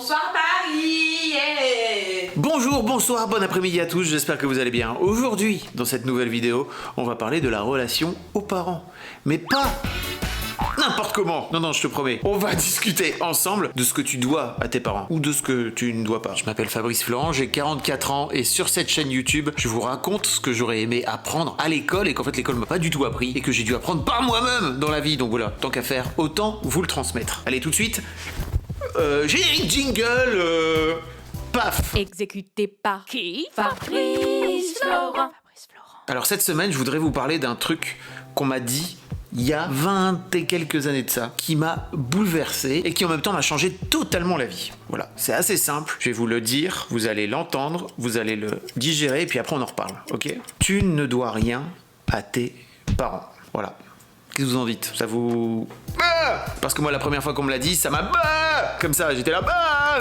Bonsoir Paris, yeah. Bonjour, bonsoir, bon après-midi à tous, j'espère que vous allez bien. Aujourd'hui, dans cette nouvelle vidéo, on va parler de la relation aux parents. Mais pas n'importe comment. Non, je te promets. On va discuter ensemble de ce que tu dois à tes parents ou de ce que tu ne dois pas. Je m'appelle Fabrice Florent, j'ai 44 ans et sur cette chaîne YouTube, je vous raconte ce que j'aurais aimé apprendre à l'école et qu'en fait l'école m'a pas du tout appris et que j'ai dû apprendre par moi-même dans la vie. Donc voilà, tant qu'à faire, autant vous le transmettre. Allez, tout de suite. Générique jingle. Paf. Exécuté par qui? Fabrice Florent. Alors cette semaine, je voudrais vous parler d'un truc qu'on m'a dit il y a 20 et quelques années de ça, qui m'a bouleversé et qui en même temps m'a changé totalement la vie. Voilà, c'est assez simple, je vais vous le dire, vous allez l'entendre, vous allez le digérer et puis après on en reparle, ok? Tu ne dois rien à tes parents, voilà. Qu'est-ce que vous en dites? Ça vous... Parce que moi la première fois qu'on me l'a dit, ça m'a... Comme ça, j'étais là...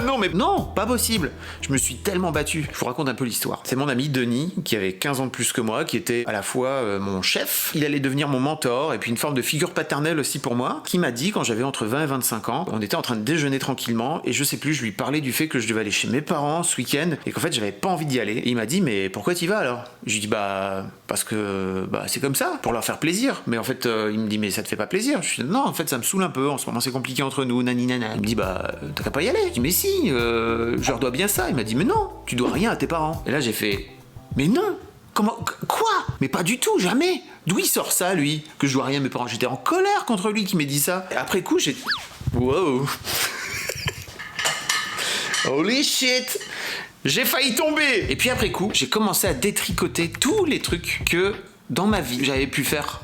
Non mais non, pas possible. Je me suis tellement battu. Je vous raconte un peu l'histoire. C'est mon ami Denis, qui avait 15 ans de plus que moi, qui était à la fois mon chef, il allait devenir mon mentor, et puis une forme de figure paternelle aussi pour moi, qui m'a dit quand j'avais entre 20 et 25 ans, on était en train de déjeuner tranquillement, et je sais plus, je lui parlais du fait que je devais aller chez mes parents ce week-end, et qu'en fait j'avais pas envie d'y aller. Et il m'a dit, mais pourquoi t'y vas alors? Je lui dis, parce que c'est comme ça, pour leur faire plaisir. Mais en fait, il me dit, mais ça te fait pas plaisir? Je dis, non, en fait ça me saoule un peu, en ce moment c'est compliqué entre nous, nani nana. Il me dit, t'as qu'à pas y aller. Je dis, mais si, je leur dois bien ça. Il m'a dit, mais non, tu dois rien à tes parents. Et là j'ai fait, mais non, comment, quoi? Mais pas du tout, jamais. D'où il sort ça, lui, que je dois rien à mes parents? J'étais en colère contre lui qui m'ait dit ça. Et après coup, j'ai... Wow. Holy shit. J'ai failli tomber. Et puis après coup, j'ai commencé à détricoter tous les trucs que, dans ma vie, j'avais pu faire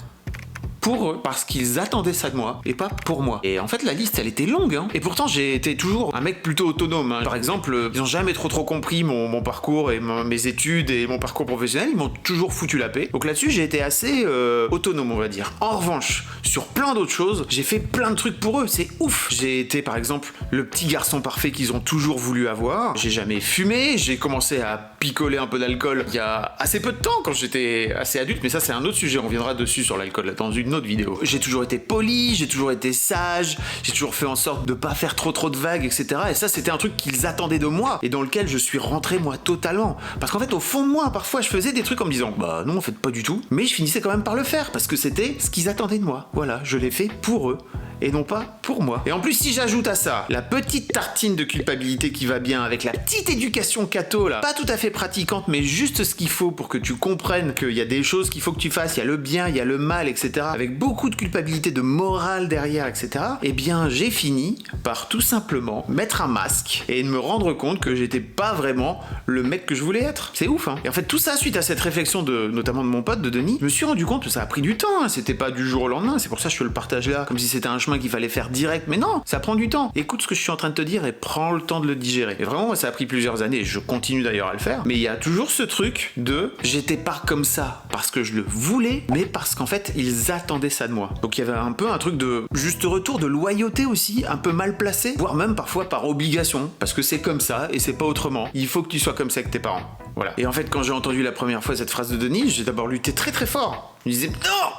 pour eux, parce qu'ils attendaient ça de moi, et pas pour moi. Et en fait, la liste, elle était longue, hein. Et pourtant, j'ai été toujours un mec plutôt autonome, hein. Par exemple, ils ont jamais trop compris mon parcours et mes études et mon parcours professionnel, ils m'ont toujours foutu la paix. Donc là-dessus, j'ai été assez autonome, on va dire. En revanche, sur plein d'autres choses, j'ai fait plein de trucs pour eux, c'est ouf. J'ai été, par exemple, le petit garçon parfait qu'ils ont toujours voulu avoir. J'ai jamais fumé, j'ai commencé à picoler un peu d'alcool il y a assez peu de temps, quand j'étais assez adulte, mais ça, c'est un autre sujet, on reviendra dessus sur l'alcool dans une autre vidéo. J'ai toujours été poli, j'ai toujours été sage, j'ai toujours fait en sorte de pas faire trop de vagues, etc. Et ça, c'était un truc qu'ils attendaient de moi et dans lequel je suis rentré moi totalement. Parce qu'en fait, au fond de moi, parfois, je faisais des trucs en me disant, non, en fait, pas du tout. Mais je finissais quand même par le faire parce que c'était ce qu'ils attendaient de moi. Voilà, je l'ai fait pour eux et non pas pour moi. Et en plus, si j'ajoute à ça la petite tartine de culpabilité qui va bien avec la petite éducation catho là, pas tout à fait pratiquante, mais juste ce qu'il faut pour que tu comprennes qu'il y a des choses qu'il faut que tu fasses, il y a le bien, il y a le mal, etc. Avec beaucoup de culpabilité, de morale derrière, etc. Eh bien, j'ai fini par tout simplement mettre un masque et de me rendre compte que j'étais pas vraiment le mec que je voulais être. C'est ouf, hein. Et en fait, tout ça, suite à cette réflexion notamment de mon pote, de Denis, je me suis rendu compte que ça a pris du temps, hein. C'était pas du jour au lendemain, c'est pour ça que je te le partage là, comme si c'était un chemin qu'il fallait faire direct, mais non, ça prend du temps. Écoute ce que je suis en train de te dire et prends le temps de le digérer. Et vraiment, ça a pris plusieurs années, et je continue d'ailleurs à le faire, mais il y a toujours ce truc de j'étais pas comme ça parce que je le voulais, mais parce qu'en fait, ils attendaient ça de moi. Donc il y avait un peu un truc de juste retour, de loyauté aussi, un peu mal placé, voire même parfois par obligation, parce que c'est comme ça et c'est pas autrement. Il faut que tu sois comme ça avec tes parents. Voilà. Et en fait, quand j'ai entendu la première fois cette phrase de Denis, j'ai d'abord lutté très fort. Je me disais, non!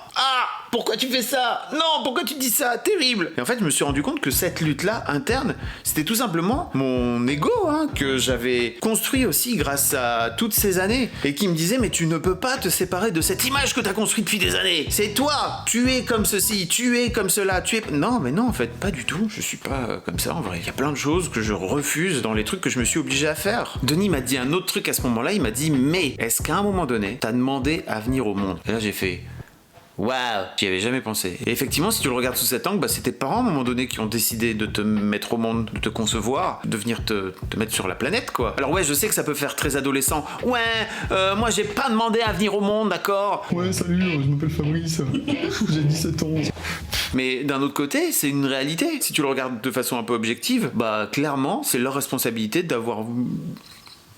Pourquoi tu fais ça? Non, pourquoi tu dis ça? Terrible! Et en fait, je me suis rendu compte que cette lutte-là, interne, c'était tout simplement mon ego, hein, que j'avais construit aussi grâce à toutes ces années, et qui me disait, mais tu ne peux pas te séparer de cette image que tu as construite depuis des années. C'est toi! Tu es comme ceci, tu es comme cela, tu es... Non, mais non, en fait, pas du tout. Je suis pas comme ça, en vrai. Il y a plein de choses que je refuse dans les trucs que je me suis obligé à faire. Denis m'a dit un autre truc à ce moment-là, il m'a dit, mais est-ce qu'à un moment donné, t'as demandé à venir au monde? Et là, j'ai fait... Waouh, j'y avais jamais pensé. Et effectivement, si tu le regardes sous cet angle, c'est tes parents à un moment donné qui ont décidé de te mettre au monde, de te concevoir, de venir te mettre sur la planète, quoi. Alors ouais, je sais que ça peut faire très adolescent. Ouais, moi j'ai pas demandé à venir au monde, d'accord? Ouais, salut, je m'appelle Fabrice, j'ai 17 ans. Mais d'un autre côté, c'est une réalité. Si tu le regardes de façon un peu objective, clairement, c'est leur responsabilité d'avoir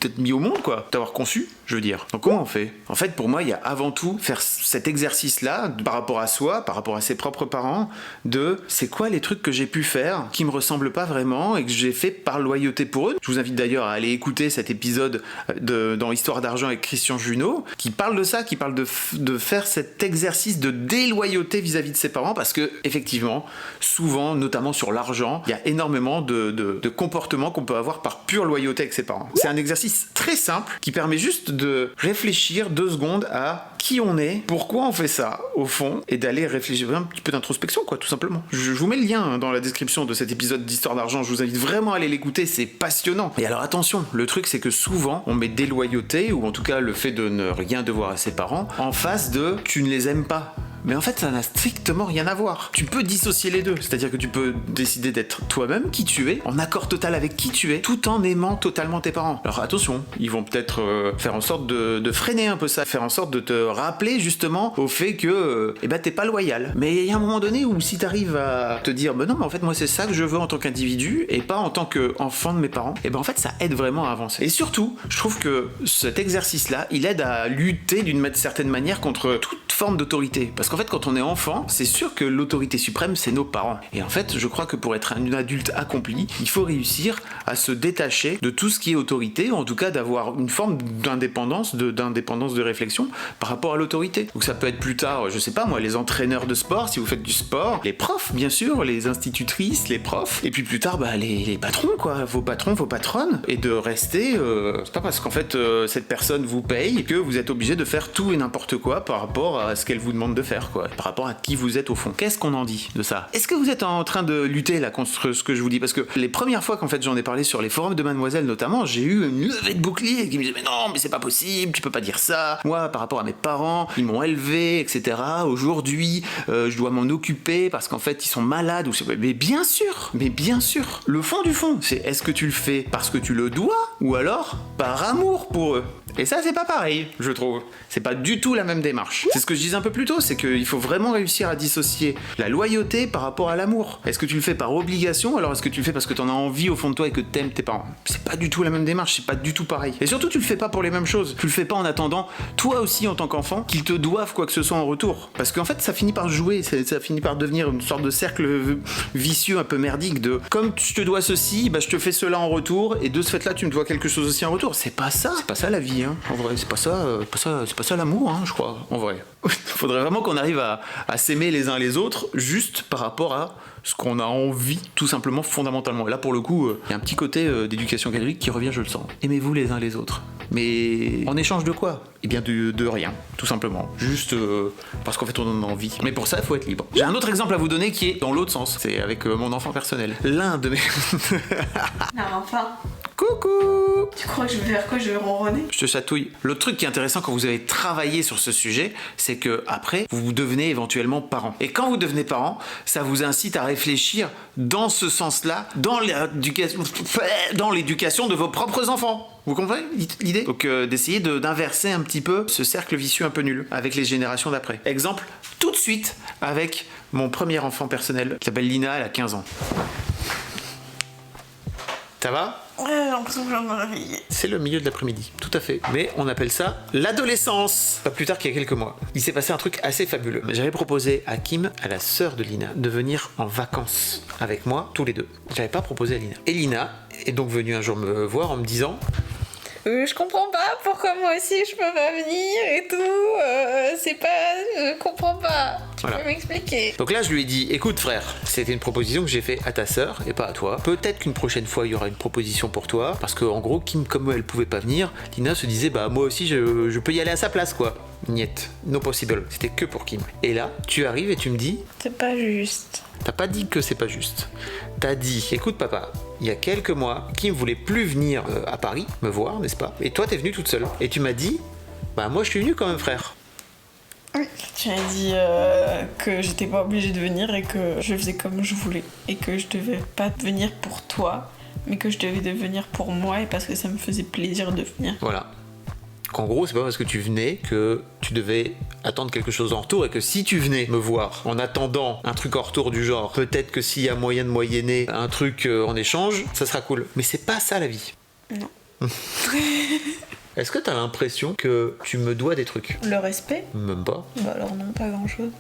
peut-être mis au monde, quoi. T'avoir conçu, je veux dire. Donc comment on fait? En fait, pour moi, il y a avant tout faire cet exercice-là par rapport à soi, par rapport à ses propres parents, de c'est quoi les trucs que j'ai pu faire qui me ressemblent pas vraiment et que j'ai fait par loyauté pour eux. Je vous invite d'ailleurs à aller écouter cet épisode dans Histoire d'argent avec Christian Junot, qui parle de ça, qui parle de faire cet exercice de déloyauté vis-à-vis de ses parents, parce que effectivement, souvent, notamment sur l'argent, il y a énormément de comportements qu'on peut avoir par pure loyauté avec ses parents. C'est un exercice très simple qui permet juste de réfléchir 2 secondes à qui on est, pourquoi on fait ça au fond, et d'aller réfléchir un petit peu d'introspection, quoi, tout simplement. Je vous mets le lien dans la description de cet épisode d'Histoire d'argent, je vous invite vraiment à aller l'écouter, c'est passionnant. Et alors attention, le truc c'est que souvent on met déloyauté, ou en tout cas le fait de ne rien devoir à ses parents, en face de tu ne les aimes pas. Mais en fait, ça n'a strictement rien à voir. Tu peux dissocier les deux, c'est-à-dire que tu peux décider d'être toi-même qui tu es, en accord total avec qui tu es, tout en aimant totalement tes parents. Alors attention, ils vont peut-être faire en sorte de freiner un peu ça, faire en sorte de te rappeler justement au fait que t'es pas loyal. Mais il y a un moment donné où si t'arrives à te dire non mais en fait moi c'est ça que je veux en tant qu'individu et pas en tant qu'enfant de mes parents, en fait ça aide vraiment à avancer. Et surtout, je trouve que cet exercice-là, il aide à lutter d'une certaine manière contre toute forme d'autorité. Parce qu'en fait, quand on est enfant, c'est sûr que l'autorité suprême, c'est nos parents. Et en fait, je crois que pour être un adulte accompli, il faut réussir à se détacher de tout ce qui est autorité, ou en tout cas d'avoir une forme d'indépendance de réflexion par rapport à l'autorité. Donc ça peut être plus tard, je sais pas moi, les entraîneurs de sport, si vous faites du sport, les profs, bien sûr, les institutrices, les profs, et puis plus tard, les patrons, quoi, vos patrons, vos patronnes, et de rester, c'est pas parce qu'en fait, cette personne vous paye que vous êtes obligé de faire tout et n'importe quoi par rapport à ce qu'elle vous demande de faire, quoi, par rapport à qui vous êtes au fond. Qu'est-ce qu'on en dit de ça? Est-ce que vous êtes en train de lutter là contre ce que je vous dis? Parce que les premières fois qu'en fait j'en ai parlé sur les forums de Mademoiselle notamment, j'ai eu une levée de bouclier qui me disait mais non, mais c'est pas possible, tu peux pas dire ça. Moi, par rapport à mes parents, ils m'ont élevé, etc. Aujourd'hui, je dois m'en occuper parce qu'en fait ils sont malades. Mais bien sûr, le fond du fond, c'est est-ce que tu le fais parce que tu le dois ou alors par amour pour eux? Et ça, c'est pas pareil, je trouve. C'est pas du tout la même démarche. C'est ce que je disais un peu plus tôt, c'est qu'il faut vraiment réussir à dissocier la loyauté par rapport à l'amour. Est-ce que tu le fais par obligation, alors est-ce que tu le fais parce que t'en as envie au fond de toi et que t'aimes tes parents? C'est pas du tout la même démarche, c'est pas du tout pareil. Et surtout, tu le fais pas pour les mêmes choses. Tu le fais pas en attendant, toi aussi en tant qu'enfant, qu'ils te doivent quoi que ce soit en retour. Parce qu'en fait, ça finit par jouer, ça finit par devenir une sorte de cercle vicieux un peu merdique de comme je te dois ceci, je te fais cela en retour, et de ce fait-là, tu me dois quelque chose aussi en retour. C'est pas ça la vie, hein. En vrai, c'est pas ça l'amour, hein, je crois, en vrai. Faudrait vraiment qu'on arrive à s'aimer les uns les autres juste par rapport à ce qu'on a envie, tout simplement, fondamentalement. Et là, pour le coup, il y a un petit côté d'éducation catholique qui revient, je le sens. Aimez-vous les uns les autres. Mais en échange de quoi? Eh bien de rien, tout simplement. Juste parce qu'en fait on en a envie. Mais pour ça, il faut être libre. J'ai un autre exemple à vous donner qui est dans l'autre sens. C'est avec mon enfant personnel. L'un de mes... Non, enfin. Coucou! Tu crois que je vais faire quoi? Je vais ronronner? Je te chatouille. L'autre truc qui est intéressant quand vous avez travaillé sur ce sujet, c'est que après, vous devenez éventuellement parent. Et quand vous devenez parent, ça vous incite à réfléchir dans ce sens-là, dans l'éducation de vos propres enfants. Vous comprenez l'idée? Donc d'essayer d'inverser un petit peu ce cercle vicieux un peu nul avec les générations d'après. Exemple, tout de suite avec mon premier enfant personnel qui s'appelle Lina, elle a 15 ans. Ça va? Ouais, j'ai l'impression que je viens de me réveiller. C'est le milieu de l'après-midi, tout à fait. Mais on appelle ça l'adolescence. Pas plus tard qu'il y a quelques mois. Il s'est passé un truc assez fabuleux. J'avais proposé à Kim, à la sœur de Lina, de venir en vacances avec moi, tous les deux. J'avais pas proposé à Lina. Et Lina est donc venue un jour me voir en me disant... Je comprends pas pourquoi moi aussi je peux pas venir et tout. Je comprends pas. Tu peux m'expliquer? Donc là, je lui ai dit, écoute frère, c'était une proposition que j'ai faite à ta sœur et pas à toi. Peut-être qu'une prochaine fois, il y aura une proposition pour toi. Parce que en gros, Kim, comme elle pouvait pas venir, Lina se disait, moi aussi, je peux y aller à sa place, quoi. Niet, no possible. C'était que pour Kim. Et là, tu arrives et tu me dis... C'est pas juste. T'as pas dit que c'est pas juste. T'as dit, écoute papa, il y a quelques mois, Kim voulait plus venir à Paris me voir, n'est-ce pas? Et toi, t'es venue toute seule. Et tu m'as dit, moi je suis venu quand même, frère. Oui, tu m'as dit que j'étais pas obligée de venir et que je faisais comme je voulais. Et que je devais pas venir pour toi, mais que je devais venir pour moi et parce que ça me faisait plaisir de venir. Voilà. Qu'en gros, c'est pas parce que tu venais que tu devais attendre quelque chose en retour et que si tu venais me voir en attendant un truc en retour du genre, peut-être que s'il y a moyen de moyenner un truc en échange, ça sera cool. Mais c'est pas ça la vie. Non. Est-ce que t'as l'impression que tu me dois des trucs? Le respect? Même pas. Bah alors non, pas grand-chose.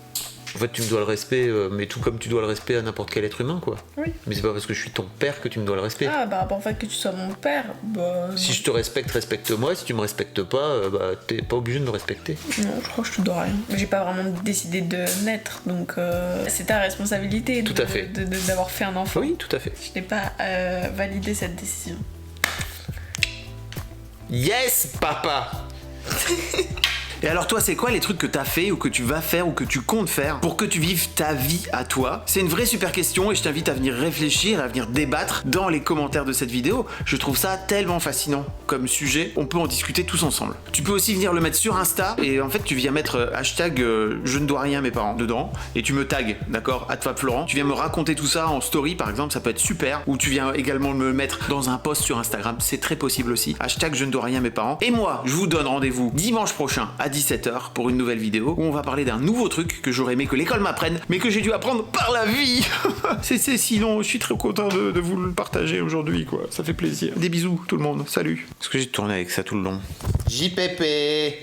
En fait, tu me dois le respect, mais tout comme tu dois le respect à n'importe quel être humain, quoi. Oui. Mais c'est pas parce que je suis ton père que tu me dois le respect. Ah, bah rapport au fait que tu sois mon père, bah... Si je te respecte, respecte-moi. Si tu me respectes pas, bah t'es pas obligé de me respecter. Non, je crois que je te dois rien. J'ai pas vraiment décidé de naître, donc c'est ta responsabilité Tout à fait. d'avoir fait un enfant. Oui, tout à fait. Je n'ai pas validé cette décision. Yes, papa. Et alors toi, c'est quoi les trucs que t'as fait ou que tu vas faire ou que tu comptes faire pour que tu vives ta vie à toi? C'est une vraie super question et je t'invite à venir réfléchir, à venir débattre dans les commentaires de cette vidéo. Je trouve ça tellement fascinant comme sujet, on peut en discuter tous ensemble. Tu peux aussi venir le mettre sur Insta et en fait tu viens mettre hashtag je ne dois rien à mes parents dedans et tu me tags, d'accord, @FabFlorent. Tu viens me raconter tout ça en story par exemple, ça peut être super. Ou tu viens également me mettre dans un post sur Instagram, c'est très possible aussi. Hashtag je ne dois rien à mes parents. Et moi, je vous donne rendez-vous dimanche prochain à 17h pour une nouvelle vidéo où on va parler d'un nouveau truc que j'aurais aimé que l'école m'apprenne, mais que j'ai dû apprendre par la vie. C'est sinon, je suis très content de vous le partager aujourd'hui, quoi. Ça fait plaisir. Des bisous tout le monde, salut. Est-ce que j'ai tourné avec ça tout le long? JPP.